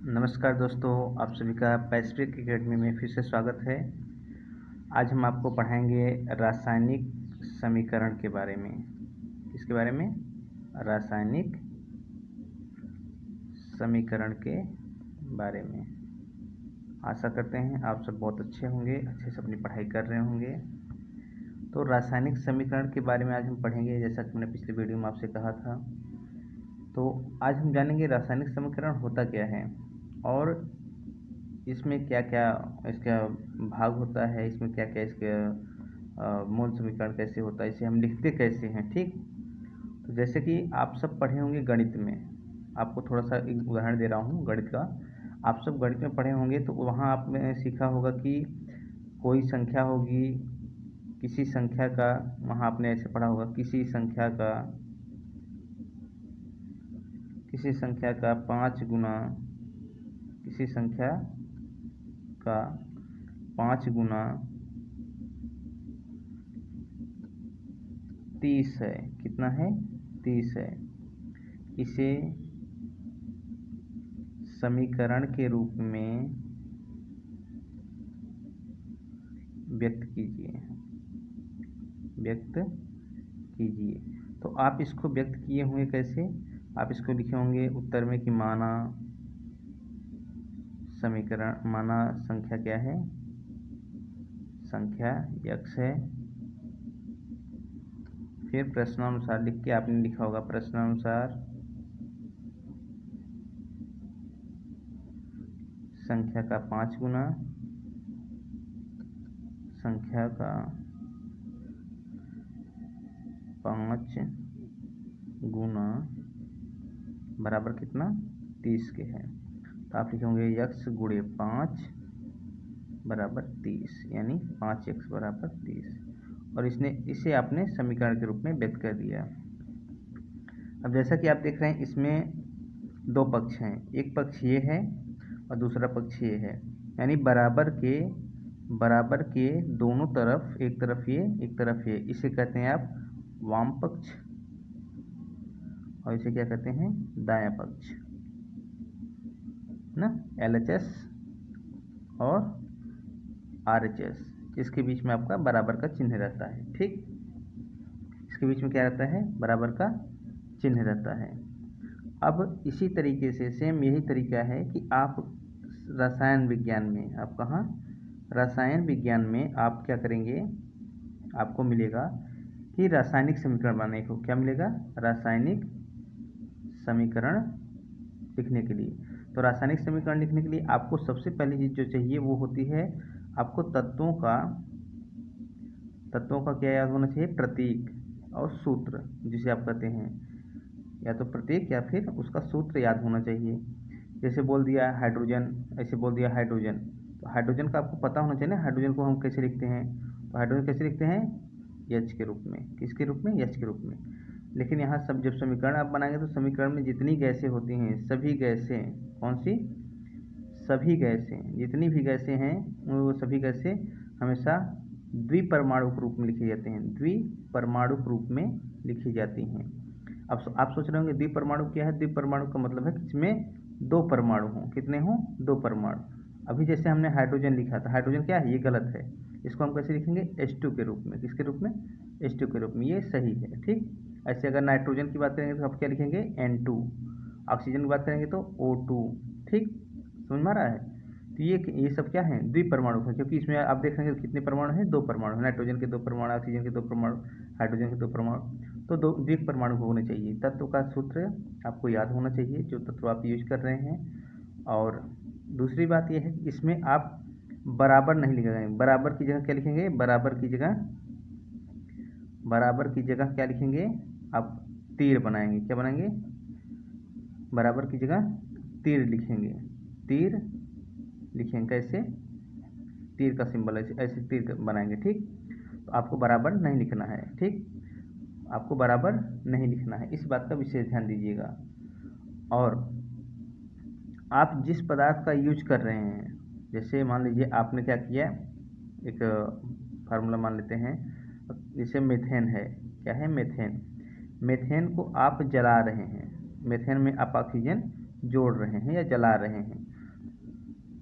नमस्कार दोस्तों, आप सभी का पैसिफिक एकेडमी में फिर से स्वागत है। आज हम आपको पढ़ाएंगे रासायनिक समीकरण के बारे में। किसके बारे में? रासायनिक समीकरण के बारे में। आशा करते हैं आप सब बहुत अच्छे होंगे, अच्छे से अपनी पढ़ाई कर रहे होंगे। तो रासायनिक समीकरण के बारे में आज हम पढ़ेंगे, जैसा कि मैंने पिछले वीडियो में आपसे कहा था। तो आज हम जानेंगे रासायनिक समीकरण होता क्या है और इसमें क्या क्या इसका भाग होता है, इसमें क्या क्या इसका मूल समीकरण कैसे होता है, इसे हम लिखते कैसे हैं। ठीक, तो जैसे कि आप सब पढ़े होंगे गणित में, आपको थोड़ा सा एक उदाहरण दे रहा हूँ गणित का। आप सब गणित में पढ़े होंगे तो वहाँ आपने सीखा होगा कि कोई संख्या होगी, किसी संख्या का, वहाँ आपने ऐसे पढ़ा होगा किसी संख्या का 5 गुना किसी संख्या का 5 गुना 30 है। कितना है? 30 है। इसे समीकरण के रूप में व्यक्त कीजिए। तो आप इसको व्यक्त किए होंगे कैसे? आप इसको लिखे होंगे उत्तर में कि माना संख्या क्या है? संख्या x है। फिर प्रश्नानुसार लिख के आपने लिखा होगा प्रश्नानुसार संख्या का 5 गुना संख्या का 5 गुना बराबर कितना? 30 के है। तो आप लिखेंगे x गुणे 5 बराबर 30, यानी 5x बराबर 30। और इसे आपने समीकरण के रूप में व्यक्त कर दिया। अब जैसा कि आप देख रहे हैं, इसमें दो पक्ष हैं, एक पक्ष ये है और दूसरा पक्ष ये है, यानी बराबर के दोनों तरफ, एक तरफ ये एक तरफ ये, इसे कहते हैं आप वाम पक्ष और इसे क्या कहते हैं? दायां पक्ष ना। LHS और RHS, इसके बीच में आपका बराबर का चिन्ह रहता है। ठीक, इसके बीच में क्या रहता है? बराबर का चिन्ह रहता है। अब इसी तरीके से सेम यही तरीका है कि आप रसायन विज्ञान में, आप कहाँ? रसायन विज्ञान में आप क्या करेंगे? आपको मिलेगा कि रासायनिक समीकरण बनाने को क्या मिलेगा? रासायनिक समीकरण लिखने के लिए। तो रासायनिक समीकरण लिखने के लिए आपको सबसे पहली चीज़ जो चाहिए वो होती है आपको तत्वों का क्या याद होना चाहिए? प्रतीक और सूत्र, जिसे आप कहते हैं, या तो प्रतीक या फिर उसका सूत्र याद होना चाहिए। जैसे बोल दिया हाइड्रोजन, ऐसे बोल दिया हाइड्रोजन, तो हाइड्रोजन का आपको पता होना चाहिए ना, हाइड्रोजन को हम कैसे लिखते हैं? तो हाइड्रोजन कैसे लिखते हैं? H के रूप में। किसके रूप में? H के रूप में। लेकिन यहाँ सब जब समीकरण आप बनाएंगे तो समीकरण में जितनी गैसें होती हैं, सभी गैसें, कौन सी? सभी गैसें, जितनी भी गैसें हैं वो सभी गैसें हमेशा द्विपरमाणुक रूप में लिखी जाती हैं, द्विपरमाणुक रूप में लिखी जाती हैं। अब आप सोच रहे होंगे द्विपरमाणु क्या है? द्विपरमाणु का मतलब है कि इसमें दो परमाणु हों। कितने हों? दो परमाणु। अभी जैसे हमने हाइड्रोजन लिखा था, हाइड्रोजन क्या है? ये गलत है। इसको हम कैसे लिखेंगे? H2 के रूप में। किसके रूप में? H2 के रूप में। ये सही है। ठीक, ऐसे अगर नाइट्रोजन की बात करेंगे तो आप क्या लिखेंगे? N2। ऑक्सीजन की बात करेंगे तो O2। ठीक, समझ में आ रहा है? तो ये सब क्या है? द्विपरमाणु है, क्योंकि इसमें आप देख रहे हैं कितने परमाणु हैं? दो परमाणु। नाइट्रोजन के दो परमाणु, ऑक्सीजन के दो परमाणु, हाइड्रोजन के दो परमाणु, तो दो द्विपरमाणु होने चाहिए। तत्व का सूत्र आपको याद होना चाहिए, जो तत्व आप यूज कर रहे हैं। और दूसरी बात यह है कि इसमें आप बराबर नहीं लिखेंगे। बराबर की जगह क्या लिखेंगे? बराबर की जगह क्या लिखेंगे? आप तीर बनाएंगे। क्या बनाएंगे? बराबर की जगह तीर लिखेंगे। तीर लिखेंगे कैसे? तीर का सिंबल ऐसे तीर बनाएंगे। ठीक, तो आपको बराबर नहीं लिखना है। ठीक, आपको बराबर नहीं लिखना है, इस बात का विशेष ध्यान दीजिएगा। और आप जिस पदार्थ का यूज कर रहे हैं, जैसे मान लीजिए आपने क्या किया, एक फार्मूला मान लेते हैं, जैसे मीथेन है। क्या है? मीथेन। को आप जला रहे हैं, मीथेन में आप ऑक्सीजन जोड़ रहे हैं या जला रहे हैं,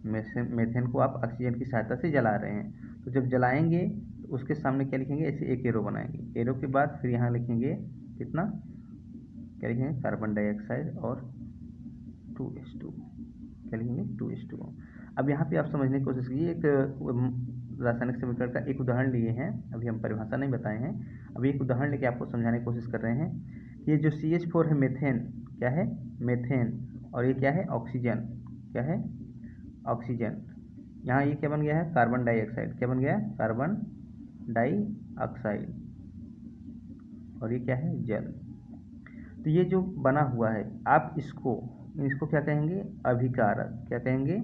मीथेन को आप ऑक्सीजन की सहायता से जला रहे हैं। तो जब जलाएंगे तो उसके सामने क्या लिखेंगे, ऐसे एक एरो बनाएंगे। एरो के बाद फिर यहाँ लिखेंगे कितना, क्या लिखेंगे, कार्बन डाइऑक्साइड और 2H2, क्या लिखेंगे 2H2O। अब यहाँ पे आप समझने की कोशिश कीजिए, एक रासायनिक समीकरण का एक उदाहरण लिए हैं, अभी हम परिभाषा नहीं बताए हैं। अभी एक उदाहरण लेके आपको समझाने की कोशिश कर रहे हैं कि ये जो CH4 है, मीथेन क्या है, मीथेन, और ये क्या है, ऑक्सीजन, क्या है, ऑक्सीजन। यहाँ ये क्या बन गया है, कार्बन डाइऑक्साइड, क्या बन गया है, कार्बन डाइऑक्साइड, और ये क्या है, जल। तो ये जो बना हुआ है, आप इसको क्या कहेंगे, अभिकारक, क्या कहेंगे,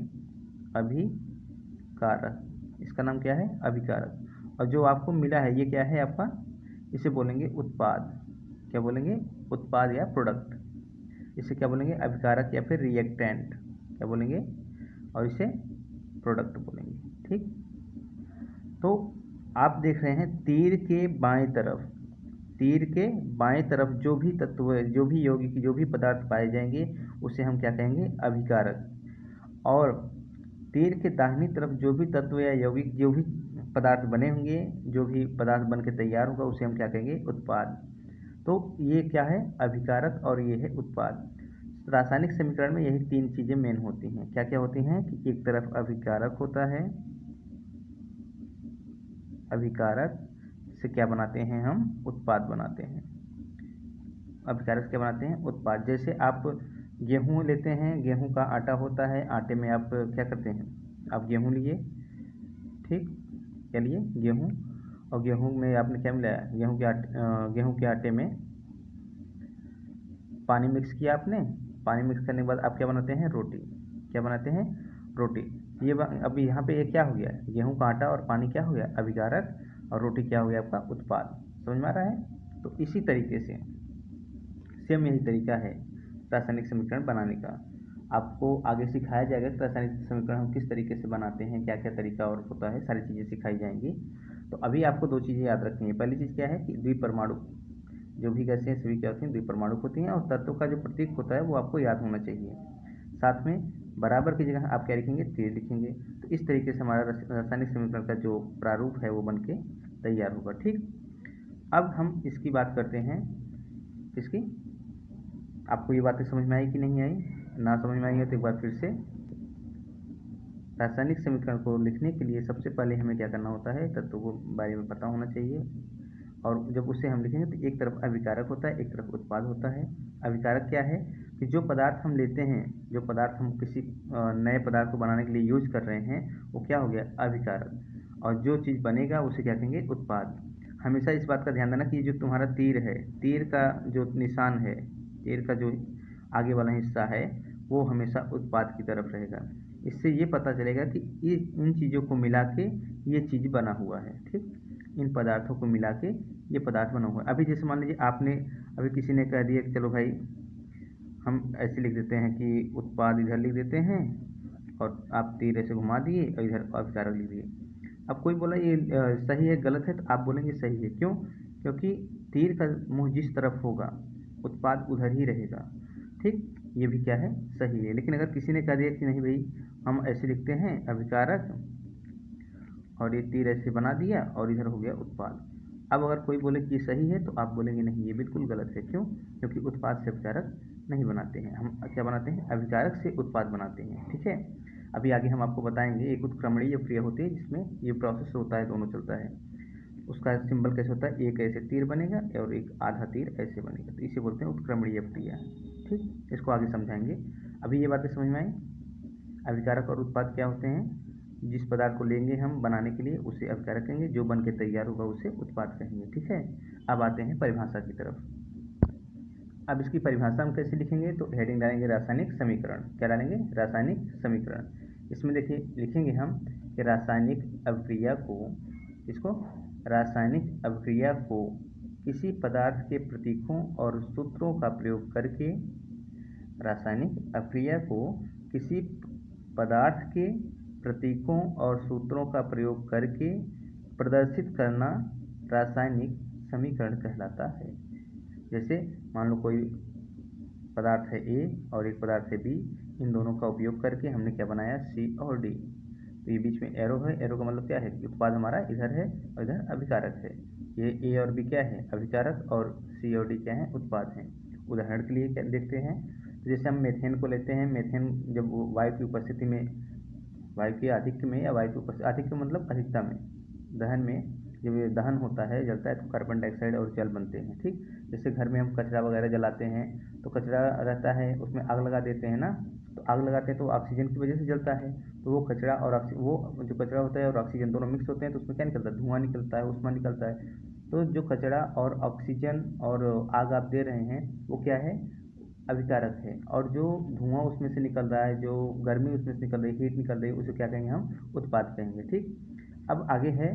अभिकारक। इसका नाम क्या है, अभिकारक। और जो आपको मिला है ये क्या है आपका, इसे बोलेंगे उत्पाद, क्या बोलेंगे, उत्पाद या प्रोडक्ट। इसे क्या बोलेंगे, अभिकारक या फिर रिएक्टेंट, क्या बोलेंगे, और इसे प्रोडक्ट बोलेंगे। ठीक, तो आप देख रहे हैं तीर के बाएं तरफ, तीर के बाएं तरफ जो भी तत्व, जो भी यौगिक, जो भी पदार्थ पाए जाएंगे उसे हम क्या कहेंगे, अभिकारक। और तीर के दाहिनी तरफ जो भी तत्व या यौगिक, जो भी पदार्थ बने होंगे, जो भी पदार्थ बन के तैयार होगा उसे हम क्या कहेंगे, उत्पाद। तो ये क्या है, अभिकारक और ये है उत्पाद। रासायनिक समीकरण में यही तीन चीज़ें मेन होती हैं। क्या क्या होती हैं कि एक तरफ अभिकारक होता है, अभिकारक से क्या बनाते हैं हम, उत्पाद बनाते हैं। अभिकारक से क्या बनाते हैं, उत्पाद। जैसे आप गेहूँ लेते हैं, गेहूँ का आटा होता है, आटे में आप क्या करते हैं, आप गेहूँ लिए, ठीक, क्या लिए, गेहूँ, और गेहूँ में आपने क्या मिलाया, गेहूँ के आटे में पानी मिक्स किया आपने। पानी मिक्स करने के बाद आप क्या बनाते हैं, रोटी, क्या बनाते हैं, रोटी। ये अभी यहाँ पे ये क्या हो गया, गेहूँ का आटा और पानी क्या हो गया, अभिकारक, और रोटी क्या हो गया आपका, उत्पाद। समझ में आ रहा है। तो इसी तरीके से सेम यही तरीका है रासायनिक समीकरण बनाने का। आपको आगे सिखाया जाएगा कि रासायनिक समीकरण हम किस तरीके से बनाते हैं, क्या क्या तरीका और होता है, सारी चीज़ें सिखाई जाएंगी। तो अभी आपको दो चीज़ें याद रखनी है। पहली चीज़ क्या है कि द्विपरमाणु, जो भी गैसें हैं सभी क्या होती हैं, द्विपरमाणु होती हैं, और तत्व का जो प्रतीक होता है वो आपको याद होना चाहिए। साथ में बराबर की जगह आप क्या लिखेंगे, तीर लिखेंगे। तो इस तरीके से हमारा रासायनिक समीकरण का जो प्रारूप है वो बन के तैयार होगा। ठीक, अब हम इसकी बात करते हैं, इसकी, आपको ये बातें समझ में आई कि नहीं आई, ना समझ में आई है तो एक बार फिर से। रासायनिक समीकरण को लिखने के लिए सबसे पहले हमें क्या करना होता है, तत्वों को बारे में पता होना चाहिए। और जब उसे हम लिखेंगे तो एक तरफ अभिकारक होता है, एक तरफ उत्पाद होता है। अभिकारक क्या है कि जो पदार्थ हम लेते हैं, जो पदार्थ हम किसी नए पदार्थ को बनाने के लिए यूज कर रहे हैं वो क्या हो गया, अभिकारक। और जो चीज़ बनेगा उसे क्या कहेंगे, उत्पाद। हमेशा इस बात का ध्यान देना कि जो तुम्हारा तीर है, तीर का जो निशान है, तीर का जो आगे वाला हिस्सा है वो हमेशा उत्पाद की तरफ रहेगा। इससे ये पता चलेगा कि इन चीज़ों को मिला के ये चीज़ बना हुआ है। ठीक, इन पदार्थों को मिला के ये पदार्थ बना हुआ है। अभी जैसे मान लीजिए आपने, अभी किसी ने कह दिया कि चलो भाई हम ऐसे लिख देते हैं कि उत्पाद इधर लिख देते हैं, और आप तीर ऐसे घुमा दिए और इधर अभिकारक लिख दिए। अब कोई बोला ये सही है गलत है, तो आप बोलेंगे सही है। क्यों, क्योंकि तीर का मुँह जिस तरफ होगा उत्पाद उधर ही रहेगा। ठीक, ये भी क्या है, सही है। लेकिन अगर किसी ने कह दिया कि नहीं भाई हम ऐसे लिखते हैं अभिकारक, और ये तीर ऐसे बना दिया और इधर हो गया उत्पाद। अब अगर कोई बोले कि ये सही है तो आप बोलेंगे नहीं ये बिल्कुल गलत है। क्यों, क्योंकि उत्पाद से अभिकारक नहीं बनाते हैं, हम क्या बनाते हैं, अभिकारक से उत्पाद बनाते हैं। ठीक है, अभी आगे हम आपको बताएंगे। एक उत्क्रमणीय क्रिया होती है जिसमें ये प्रोसेस होता है, दोनों चलता है। उसका सिंबल कैसे होता है, एक ऐसे तीर बनेगा और एक आधा तीर ऐसे बनेगा, तो इसे बोलते हैं उत्क्रमणीय क्रिया। ठीक, इसको आगे समझाएंगे। अभी ये बातें समझ में आई। अभिकारक और उत्पाद क्या होते हैं, जिस पदार्थ को लेंगे हम बनाने के लिए उसे अभिकारक कहेंगे, जो बन के तैयार होगा उसे उत्पाद कहेंगे। ठीक है, अब आते हैं परिभाषा की तरफ। अब इसकी परिभाषा हम कैसे लिखेंगे, तो हेडिंग डालेंगे रासायनिक समीकरण। क्या डालेंगे, रासायनिक समीकरण। इसमें देखिए लिखेंगे हम कि रासायनिक अभिक्रिया को, इसको रासायनिक अभिक्रिया को किसी पदार्थ के प्रतीकों और सूत्रों का प्रयोग करके, रासायनिक अभिक्रिया को किसी पदार्थ के प्रतीकों और सूत्रों का प्रयोग करके प्रदर्शित करना रासायनिक समीकरण कहलाता है। जैसे मान लो कोई पदार्थ है ए और एक पदार्थ है बी, इन दोनों का उपयोग करके हमने क्या बनाया, सी और डी। तो ये बीच में एरो है, एरो का मतलब क्या है कि उत्पाद हमारा इधर है और इधर अभिकारक है। ये ए और बी क्या है, अभिकारक, और सी और डी क्या है, उत्पाद हैं। उदाहरण के लिए क्या देखते हैं, तो जैसे हम मेथेन को लेते हैं। मेथेन जब वायु की उपस्थिति में, वायु के आधिक्य में या वायु की उपस्थिति, आधिक्य मतलब अधिकता में, दहन में, जब ये दहन होता है, जलता है, तो कार्बन डाइऑक्साइड और जल बनते हैं। ठीक, जैसे घर में हम कचरा वगैरह जलाते हैं तो कचरा रहता है, उसमें आग लगा देते हैं ना, तो आग लगाते हैं तो ऑक्सीजन की वजह से जलता है। तो वो कचरा और वो जो कचरा होता है और ऑक्सीजन दोनों मिक्स होते हैं तो उसमें क्या निकलता है, धुआं निकलता है, उष्मा निकलता है। तो जो कचरा और ऑक्सीजन और आग आप दे रहे हैं वो क्या है, अभिकारक है। और जो धुआं उसमें से निकल रहा है, जो गर्मी उसमें से निकल रही है, हीट निकल रही है, उसे क्या कहेंगे, हम उत्पाद कहेंगे। ठीक, अब आगे है,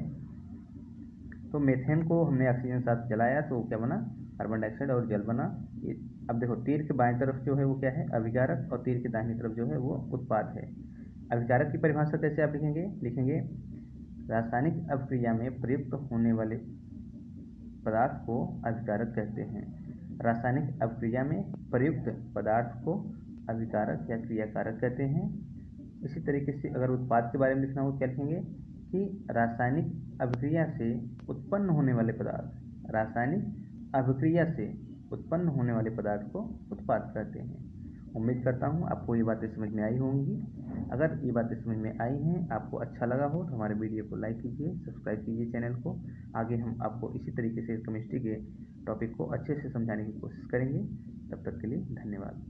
तो मेथेन को हमने ऑक्सीजन के साथ जलाया तो क्या बना, कार्बन डाइऑक्साइड और जल बना। ये अब देखो, तीर के बाएं तरफ जो है वो क्या है, अभिकारक, और तीर के दाहिनी तरफ जो है वो उत्पाद है। अभिकारक की परिभाषा कैसे आप लिखेंगे, रासायनिक अभिक्रिया में प्रयुक्त होने वाले पदार्थ को अभिकारक कहते हैं। रासायनिक अभिक्रिया में प्रयुक्त पदार्थ को अभिकारक या क्रियाकारक कहते हैं। इसी तरीके से अगर उत्पाद के बारे में लिखना हो क्या लिखेंगे कि रासायनिक अभिक्रिया से उत्पन्न होने वाले पदार्थ, रासायनिक अभिक्रिया से उत्पन्न होने वाले पदार्थ को उत्पाद कहते हैं। उम्मीद करता हूँ आपको ये बातें समझ में आई होंगी। अगर ये बातें समझ में आई हैं, आपको अच्छा लगा हो तो हमारे वीडियो को लाइक कीजिए, सब्सक्राइब कीजिए चैनल को। आगे हम आपको इसी तरीके से केमिस्ट्री के टॉपिक को अच्छे से समझाने की कोशिश करेंगे। तब तक के लिए धन्यवाद।